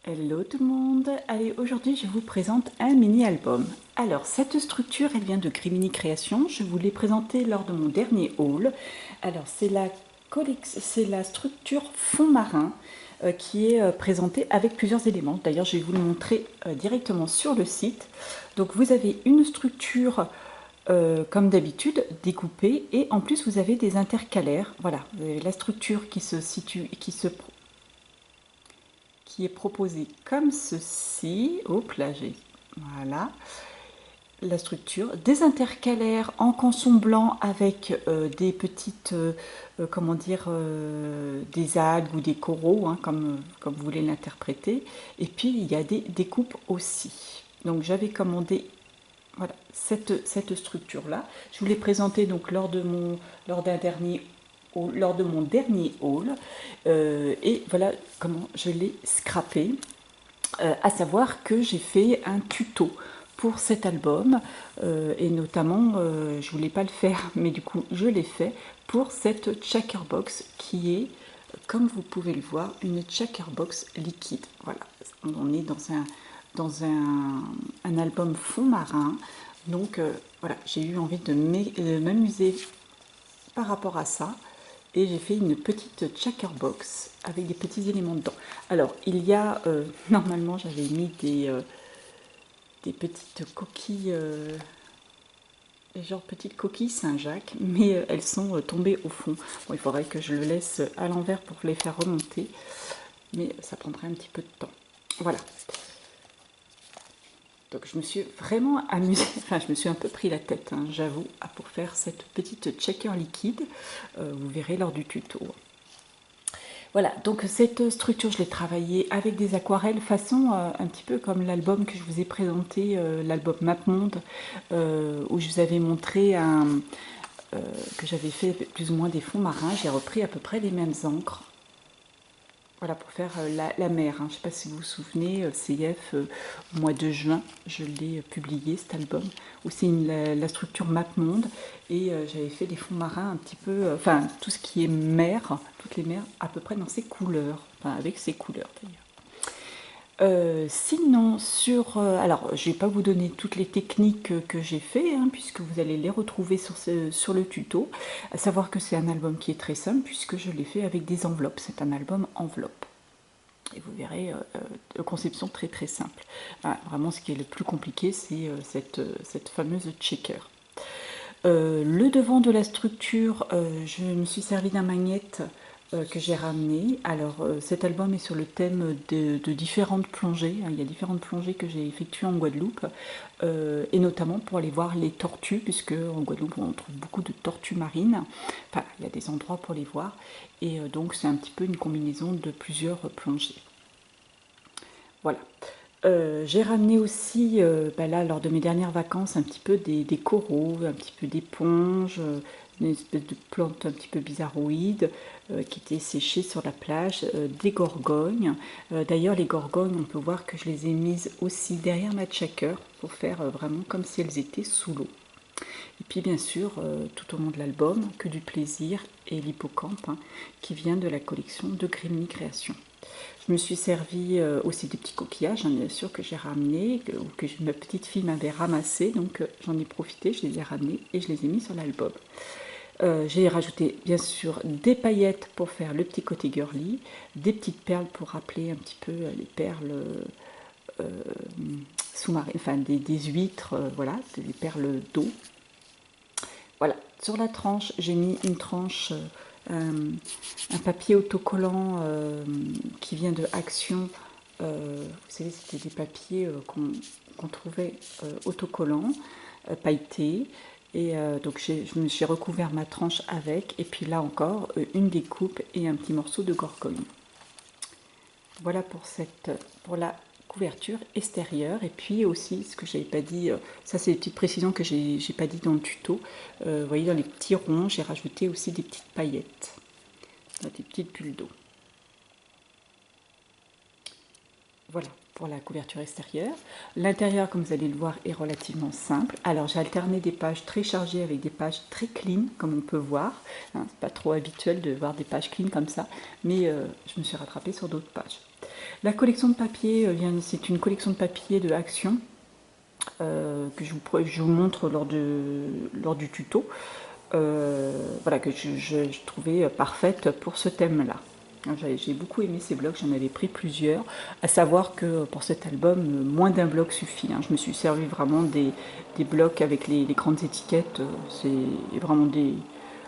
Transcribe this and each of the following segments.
Hello tout le monde. Allez, aujourd'hui je vous présente un mini-album. Alors, cette structure, elle vient de Grimini Création. Je vous l'ai présentée lors de mon dernier haul. Alors, c'est la structure fond marin qui est présentée avec plusieurs éléments. D'ailleurs, je vais vous le montrer directement sur le site. Donc, vous avez une structure comme d'habitude découpée et en plus vous avez des intercalaires. Voilà, vous avez la structure qui se situe, qui est proposé comme ceci. Hop là, j'ai voilà la structure, des intercalaires en canson blanc avec des petites, comment dire, des algues ou des coraux, hein, comme vous voulez l'interpréter. Et puis il y a des découpes aussi. Donc j'avais commandé voilà, cette structure-là. Je vous l'ai présentée donc lors de mon dernier haul. Et voilà comment je l'ai scrappé. À savoir que j'ai fait un tuto pour cet album et notamment je voulais pas le faire mais du coup je l'ai fait pour cette checkerbox qui est, comme vous pouvez le voir, une checkerbox liquide. Voilà, on est dans un album fond marin, donc voilà, j'ai eu envie de m'amuser par rapport à ça et j'ai fait une petite checkerbox avec des petits éléments dedans. Alors il y a normalement j'avais mis des petites coquilles genre petites coquilles Saint-Jacques, mais elles sont tombées au fond. Bon, il faudrait que je le laisse à l'envers pour les faire remonter, mais ça prendrait un petit peu de temps. Voilà, donc je me suis vraiment amusée, enfin je me suis un peu pris la tête, hein, j'avoue, pour faire cette petite checker liquide. Vous verrez lors du tuto. Voilà, donc cette structure, je l'ai travaillée avec des aquarelles, façon un petit peu comme l'album que je vous ai présenté, l'album MapMonde, où je vous avais montré que j'avais fait plus ou moins des fonds marins. J'ai repris à peu près les mêmes encres. Voilà, pour faire la mer. Hein. Je ne sais pas si vous vous souvenez, CF, au mois de juin, je l'ai publié, cet album, où c'est la structure MapMonde. Et j'avais fait des fonds marins un petit peu, enfin, tout ce qui est mer, toutes les mers, à peu près dans ces couleurs, enfin, avec ces couleurs d'ailleurs. Sinon, alors, je ne vais pas vous donner toutes les techniques que j'ai fait, hein, puisque vous allez les retrouver sur le tuto. À savoir que c'est un album qui est très simple, puisque je l'ai fait avec des enveloppes. C'est un album enveloppe. Et vous verrez, de conception très très simple. Voilà, vraiment, ce qui est le plus compliqué, c'est cette fameuse checker. Le devant de la structure, je me suis servi d'un magnète que j'ai ramené. Alors cet album est sur le thème de différentes plongées. Il y a différentes plongées que j'ai effectuées en Guadeloupe, et notamment pour aller voir les tortues, puisque en Guadeloupe on trouve beaucoup de tortues marines. Enfin, il y a des endroits pour les voir, et donc c'est un petit peu une combinaison de plusieurs plongées. Voilà. J'ai ramené aussi, là, lors de mes dernières vacances, un petit peu des coraux, un petit peu d'éponges, une espèce de plante un petit peu bizarroïde qui était séchée sur la plage, des gorgognes. D'ailleurs, les gorgognes, on peut voir que je les ai mises aussi derrière ma checker pour faire vraiment comme si elles étaient sous l'eau. Et puis bien sûr, tout au long de l'album, que du plaisir et l'hippocampe, hein, qui vient de la collection de Grimini Création. Je me suis servi aussi des petits coquillages, hein, bien sûr, que j'ai ramenés, ou que ma petite fille m'avait ramassé, donc j'en ai profité, je les ai ramenés et je les ai mis sur l'album. J'ai rajouté bien sûr des paillettes pour faire le petit côté girly, des petites perles pour rappeler un petit peu les perles sous-marines, enfin des huîtres, voilà, des perles d'eau. Voilà, sur la tranche, j'ai mis une tranche, un papier autocollant qui vient de Action. Vous savez, c'était des papiers qu'on trouvait autocollants, pailletés. Et donc je me suis recouvert ma tranche avec, et puis là encore, une découpe et un petit morceau de gorgogne. Voilà pour la couverture extérieure. Et puis aussi, ce que j'avais pas dit, ça c'est des petites précisions que j'ai pas dit dans le tuto. Vous voyez, dans les petits ronds, j'ai rajouté aussi des petites paillettes, des petites bulles d'eau. Voilà pour la couverture extérieure. L'intérieur, comme vous allez le voir, est relativement simple. Alors j'ai alterné des pages très chargées avec des pages très clean, comme on peut voir. Hein, c'est pas trop habituel de voir des pages clean comme ça, mais je me suis rattrapée sur d'autres pages. La collection de papier, c'est une collection de papier de Action que je vous montre lors du tuto. Voilà, que je trouvais parfaite pour ce thème-là. J'ai beaucoup aimé ces blocs, j'en avais pris plusieurs, à savoir que pour cet album, moins d'un bloc suffit. Je me suis servi vraiment des blocs avec les grandes étiquettes, c'est vraiment des...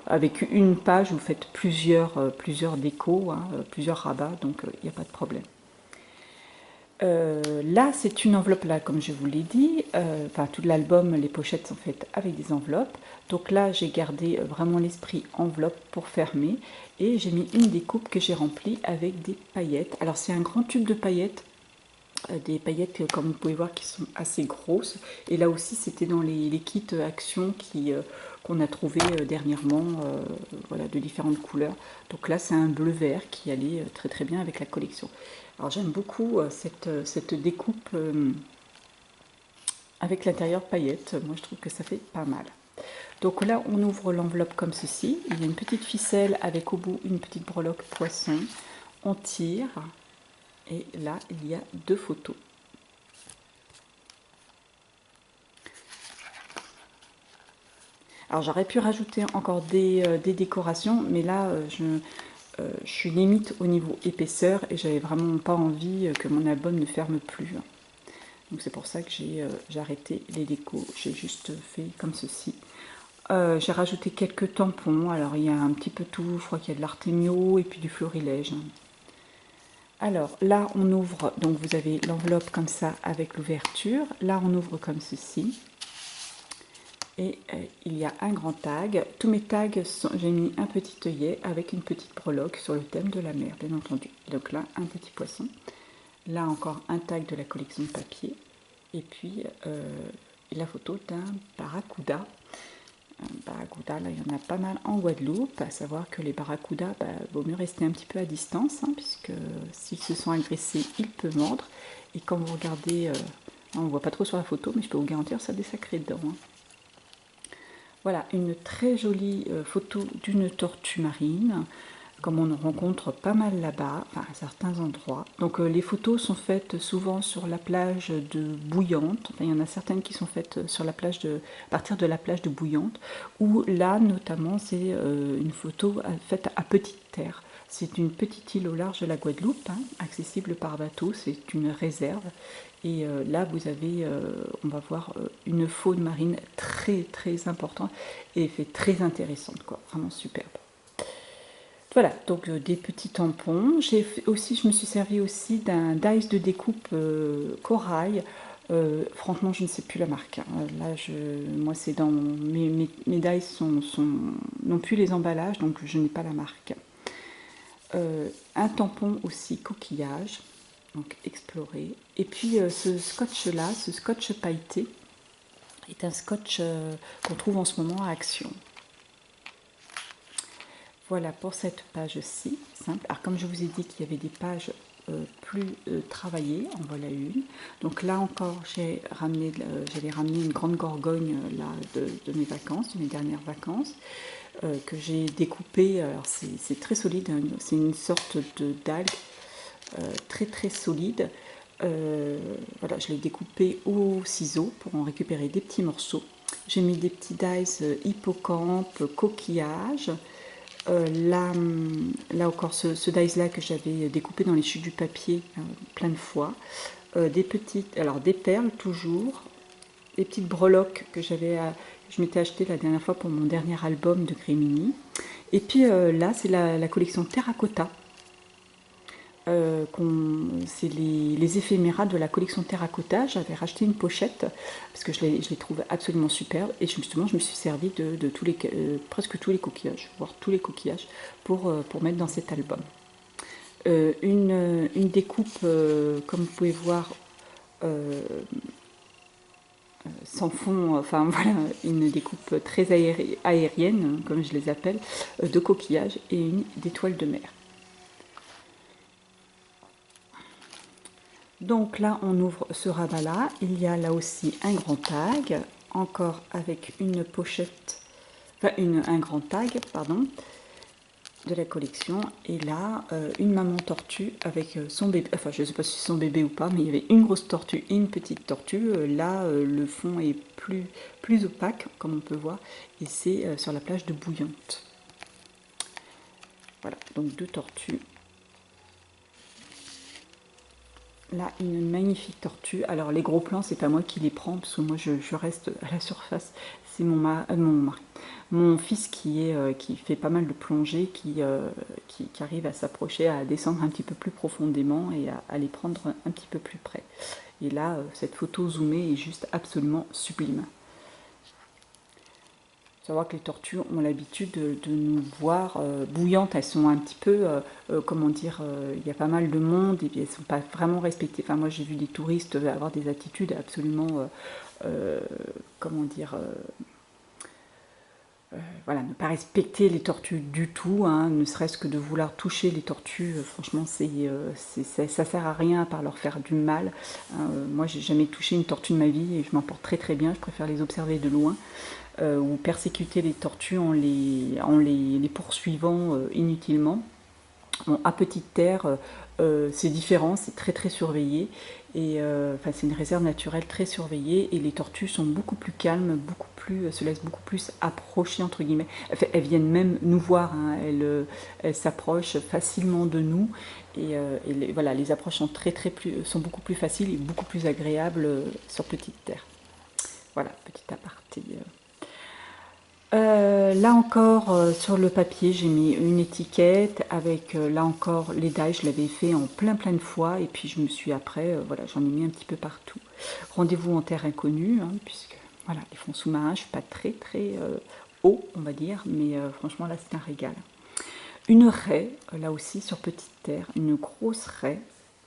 Avec une page, vous faites plusieurs décos, plusieurs rabats, donc il n'y a pas de problème. Là, c'est une enveloppe là, comme je vous l'ai dit. Enfin, tout l'album, les pochettes sont faites avec des enveloppes. Donc là, j'ai gardé vraiment l'esprit enveloppe pour fermer. Et j'ai mis une découpe que j'ai remplie avec des paillettes. Alors, c'est un grand tube de paillettes. Des paillettes, comme vous pouvez voir, qui sont assez grosses. Et là aussi, c'était dans les kits Action qu'on a trouvé dernièrement, voilà, de différentes couleurs. Donc là, c'est un bleu-vert qui allait très très bien avec la collection. Alors j'aime beaucoup cette découpe avec l'intérieur paillettes. Moi, je trouve que ça fait pas mal. Donc là, on ouvre l'enveloppe comme ceci. Il y a une petite ficelle avec au bout une petite breloque poisson. On tire. Et là, il y a 2 photos. Alors, j'aurais pu rajouter encore des décorations, mais là, je suis limite au niveau épaisseur et j'avais vraiment pas envie que mon album ne ferme plus. Donc, c'est pour ça que j'ai arrêté les décos. J'ai juste fait comme ceci. J'ai rajouté quelques tampons. Alors, il y a un petit peu tout. Je crois qu'il y a de l'artémio et puis du florilège. Alors là, on ouvre, donc vous avez l'enveloppe comme ça avec l'ouverture. Là, on ouvre comme ceci. Et il y a un grand tag. Tous mes tags, j'ai mis un petit œillet avec une petite breloque sur le thème de la mer, bien entendu. Donc là, un petit poisson. Là, encore un tag de la collection de papier. Et puis, la photo d'un barracuda. Barracuda, là il y en a pas mal en Guadeloupe, à savoir que les barracudas, vaut mieux rester un petit peu à distance, puisque s'ils se sont agressés, ils peuvent mordre. Et quand vous regardez, on ne voit pas trop sur la photo, mais je peux vous garantir, ça a des sacrés dents. Voilà, une très jolie photo d'une tortue marine, comme on en rencontre pas mal là-bas, à certains endroits. Donc les photos sont faites souvent sur la plage de Bouillante. Enfin, il y en a certaines qui sont faites sur la plage à partir de la plage de Bouillante, où là notamment c'est une photo faite à Petite Terre. C'est une petite île au large de la Guadeloupe, accessible par bateau, c'est une réserve. Et là, vous avez, on va voir une faune marine très très importante et fait très intéressante, quoi, vraiment superbe. Voilà, donc des petits tampons. Je me suis servi aussi d'un dice de découpe corail. Franchement, je ne sais plus la marque. Là, moi, c'est dans mes dice n'ont plus les emballages, donc je n'ai pas la marque. Un tampon aussi coquillage, donc exploré. Et puis ce scotch-là, ce scotch pailleté, est un scotch qu'on trouve en ce moment à Action. Voilà pour cette page-ci, simple. Alors comme je vous ai dit qu'il y avait des pages plus travaillées, en voilà une. Donc là encore, j'avais ramené une grande gorgogne là, de mes vacances, de mes dernières vacances, que j'ai découpée. Alors c'est très solide, c'est une sorte d'algue très très solide. Voilà, je l'ai découpée au ciseau pour en récupérer des petits morceaux. J'ai mis des petits dice hippocampe, coquillage. Là encore, ce dice-là que j'avais découpé dans les chutes du papier plein de fois. Des perles toujours. Des petites breloques que je m'étais acheté la dernière fois pour mon dernier album de Grémini. Et puis là, c'est la collection Terracotta. C'est les éphéméras de la collection Terracotta. J'avais racheté une pochette parce que je les trouve absolument superbes et justement je me suis servi de presque tous les coquillages, voire tous les coquillages pour mettre dans cet album. Une découpe, comme vous pouvez voir, sans fond, enfin voilà, une découpe très aérienne, comme je les appelle, de coquillages et une d'étoiles de mer. Donc là, on ouvre ce rabat-là. Il y a là aussi un grand tag, encore avec une pochette, enfin un grand tag, pardon. de la collection. Et là, une maman tortue avec son bébé, enfin je ne sais pas si c'est son bébé ou pas, mais il y avait une grosse tortue et une petite tortue. Là, le fond est plus opaque, comme on peut voir, et c'est sur la plage de Bouillante. Voilà, donc deux tortues. Là, une magnifique tortue. Alors, les gros plans, c'est pas moi qui les prends, parce que moi, je reste à la surface. C'est mon fils qui fait pas mal de plongée, qui arrive à s'approcher, à descendre un petit peu plus profondément et à les prendre un petit peu plus près. Et là, cette photo zoomée est juste absolument sublime. Faut savoir que les tortues ont l'habitude de nous voir bouillantes. Elles sont un petit peu, comment dire, il y a pas mal de monde et puis elles ne sont pas vraiment respectées. Enfin, moi, j'ai vu des touristes avoir des attitudes absolument, comment dire, voilà, ne pas respecter les tortues du tout, hein, ne serait-ce que de vouloir toucher les tortues. Franchement, ça sert à rien à part leur faire du mal. Moi, j'ai jamais touché une tortue de ma vie et je m'en porte très très bien. Je préfère les observer de loin. Ou persécuter les tortues en les poursuivant inutilement. Bon, à petite terre, c'est différent, c'est très très surveillé. Et enfin, c'est une réserve naturelle très surveillée et les tortues sont beaucoup plus calmes, se laissent beaucoup plus approcher entre guillemets. Enfin, elles viennent même nous voir, hein, elles s'approchent facilement de nous et voilà, les approches sont beaucoup plus faciles et beaucoup plus agréables sur petite terre. Voilà, petit aparté. Là encore, sur le papier, j'ai mis une étiquette avec, là encore, les dies. Je l'avais fait en plein de fois et puis je me suis après, voilà, j'en ai mis un petit peu partout. Rendez-vous en terre inconnue, hein, puisque voilà, les fonds sous-marins, je ne suis pas très haut, on va dire, mais franchement là c'est un régal. Une raie, là aussi sur petite terre, une grosse raie,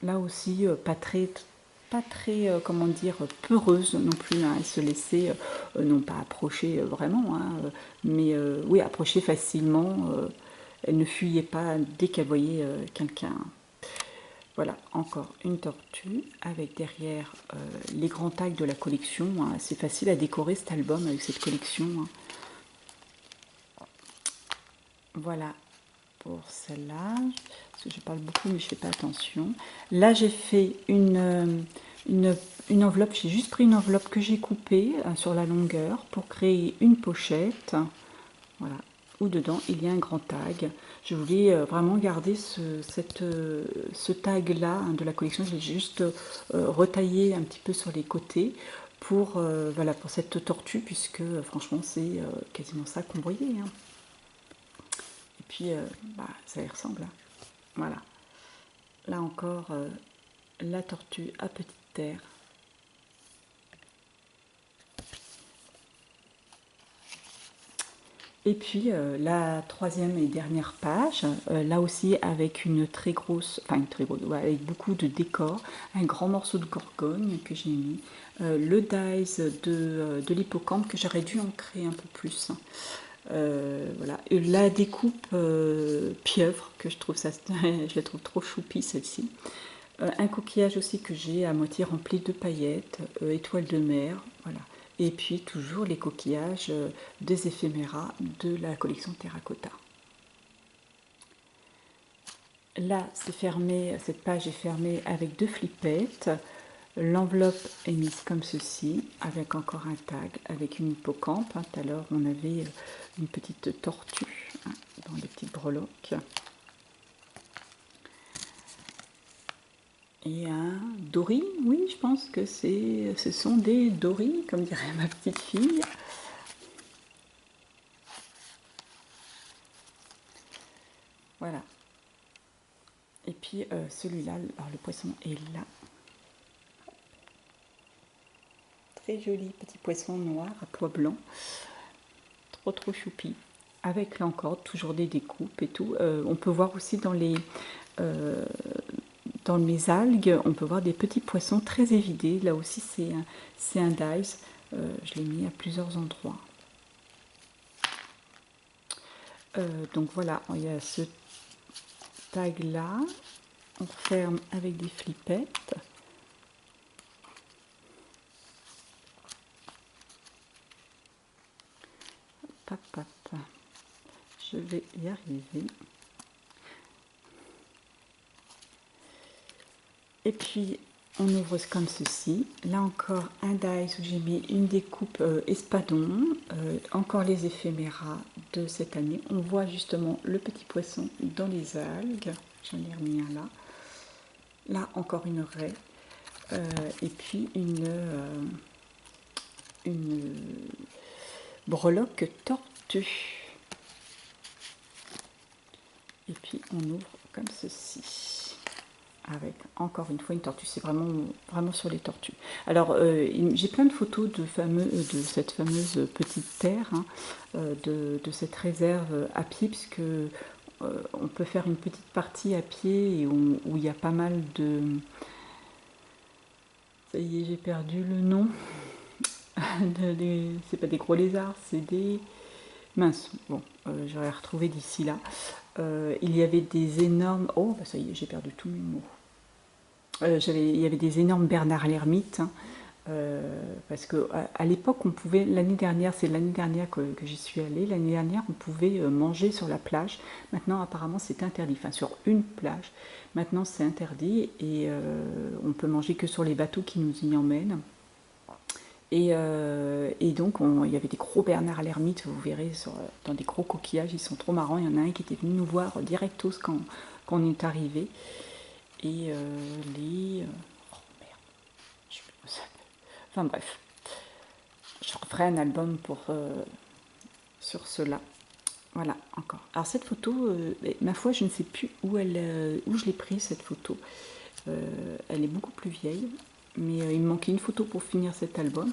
là aussi pas très, comment dire, peureuse non plus, hein. Elle se laissait, non pas approcher vraiment, hein, mais oui, approcher facilement. Elle ne fuyait pas dès qu'elle voyait quelqu'un. Voilà, encore une tortue avec derrière les grands tags de la collection, hein. C'est facile à décorer cet album avec cette collection, hein. Voilà pour celle-là, parce que je parle beaucoup mais je ne fais pas attention. Là j'ai fait une enveloppe, j'ai juste pris une enveloppe que j'ai coupée sur la longueur pour créer une pochette, voilà, où dedans il y a un grand tag. Je voulais vraiment garder ce tag là, hein, de la collection. Je l'ai juste retaillé un petit peu sur les côtés pour, voilà, pour cette tortue, puisque franchement c'est quasiment ça qu'on voyait, hein. Et puis bah, ça y ressemble, hein. Voilà, là encore la tortue à petite terre. Et puis la troisième et dernière page, là aussi avec une très grosse, enfin une très grosse, ouais, avec beaucoup de décors, un grand morceau de Gorgogne que j'ai mis, le dies de l'hippocampe que j'aurais dû en créer un peu plus. Voilà. Et la découpe pieuvre, que je trouve ça, je la trouve trop choupie celle-ci. Un coquillage aussi que j'ai à moitié rempli de paillettes, étoiles de mer, voilà. Et puis toujours les coquillages des éphéméras de la collection Terracotta. Là, c'est fermé, cette page est fermée avec deux flippettes. L'enveloppe est mise comme ceci, avec encore un tag, avec une hippocampe. Tout à l'heure, on avait une petite tortue, hein, dans les petites breloques. Et un dory, oui, je pense que ce sont des dory, comme dirait ma petite fille. Voilà. Et puis celui-là, alors le poisson est là. Très joli petit poisson noir à pois blanc. Trop choupi. Avec là encore toujours des découpes et tout. On peut voir aussi dans mes algues, on peut voir des petits poissons très évidés. Là aussi c'est un dies. Je l'ai mis à plusieurs endroits. Donc voilà, il y a ce tag là. On ferme avec des flippettes. Hop. Je vais y arriver. Et puis on ouvre comme ceci. Là encore un dies où j'ai mis une découpe espadon, encore les éphéméras de cette année. On voit justement le petit poisson dans les algues. J'en ai remis un là. Là encore une raie. Et puis une breloque tortue. Et puis on ouvre comme ceci. Avec encore une fois une tortue, c'est vraiment sur les tortues. Alors j'ai plein de photos de cette fameuse petite terre, hein, de cette réserve à pied, puisque on peut faire une petite partie à pied et où il y a pas mal de... Ça y est, j'ai perdu le nom. C'est pas des gros lézards, c'est des... Mince, bon, j'aurais retrouvé d'ici là. Il y avait des énormes... Oh, bah ça y est, j'ai perdu tous mes mots. Il y avait des énormes Bernard l'ermite, hein, parce que à l'époque on pouvait, l'année dernière, c'est l'année dernière que j'y suis allée, l'année dernière on pouvait manger sur la plage. Maintenant apparemment c'est interdit, enfin sur une plage, maintenant c'est interdit et on peut manger que sur les bateaux qui nous y emmènent. Et donc il y avait des gros Bernard l'ermite, vous verrez dans des gros coquillages, ils sont trop marrants. Il y en a un qui était venu nous voir directos quand on est arrivé. Et les... oh merde, je sais plus comment ça s'appelle. Enfin bref, je referai un album sur cela. Voilà, encore. Alors cette photo, ma foi, je ne sais plus où je l'ai prise cette photo. Elle est beaucoup plus vieille, mais il me manquait une photo pour finir cet album.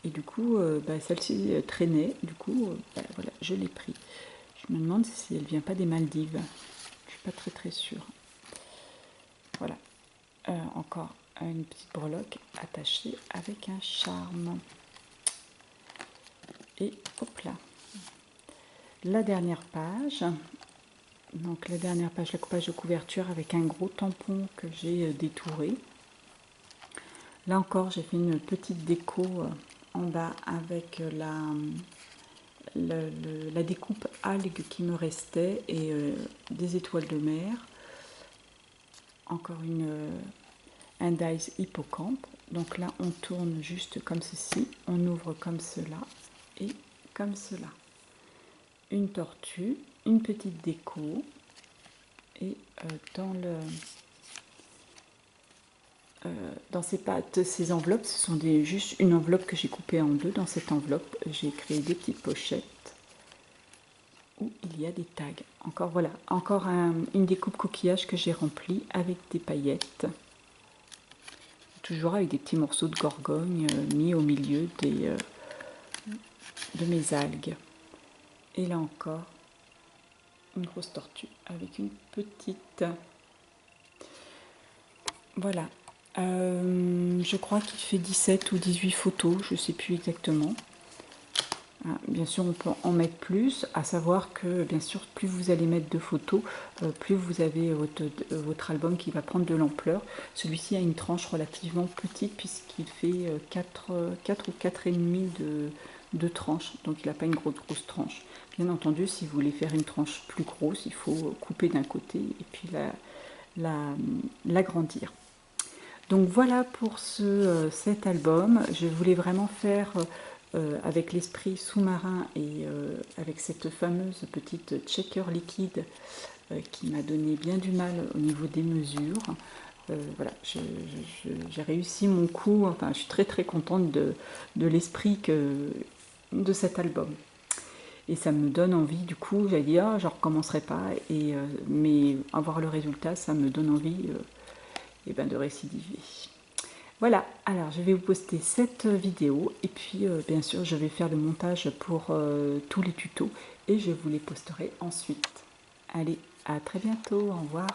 Et du coup, celle-ci traînait. Du coup, voilà, je l'ai pris. Je me demande si elle vient pas des Maldives. Je suis pas très sûre. Voilà, encore une petite breloque attachée avec un charme. Et hop là. La dernière page. Donc la dernière page, la page de couverture avec un gros tampon que j'ai détouré. Là encore, j'ai fait une petite déco en bas avec la découpe algues qui me restait et des étoiles de mer. Encore un dies hippocampe. Donc là, on tourne juste comme ceci. On ouvre comme cela et comme cela. Une tortue, une petite déco. Et dans ces enveloppes, ce sont juste une enveloppe que j'ai coupée en deux. Dans cette enveloppe, j'ai créé des petites pochettes où il y a des tags. Encore voilà, encore une découpe coquillage que j'ai remplie avec des paillettes. Toujours avec des petits morceaux de gorgogne mis au milieu de mes algues. Et là encore, une grosse tortue avec une petite... Voilà. Je crois qu'il fait 17 ou 18 photos, je ne sais plus exactement. Bien sûr, on peut en mettre plus, à savoir que, bien sûr, plus vous allez mettre de photos, plus vous avez votre album qui va prendre de l'ampleur. Celui-ci a une tranche relativement petite, puisqu'il fait 4 ou 4,5 de tranche, donc il n'a pas une grosse tranche. Bien entendu, si vous voulez faire une tranche plus grosse, il faut couper d'un côté et puis l'agrandir. Donc voilà pour cet album. Je voulais vraiment faire... avec l'esprit sous-marin et avec cette fameuse petite checker liquide qui m'a donné bien du mal au niveau des mesures. Voilà, j'ai réussi mon coup, enfin je suis très contente de l'esprit de cet album. Et ça me donne envie, du coup, j'ai dit, je ne recommencerai pas, mais avoir le résultat, ça me donne envie de récidiver. Voilà, alors je vais vous poster cette vidéo et puis bien sûr je vais faire le montage pour tous les tutos et je vous les posterai ensuite. Allez, à très bientôt, au revoir.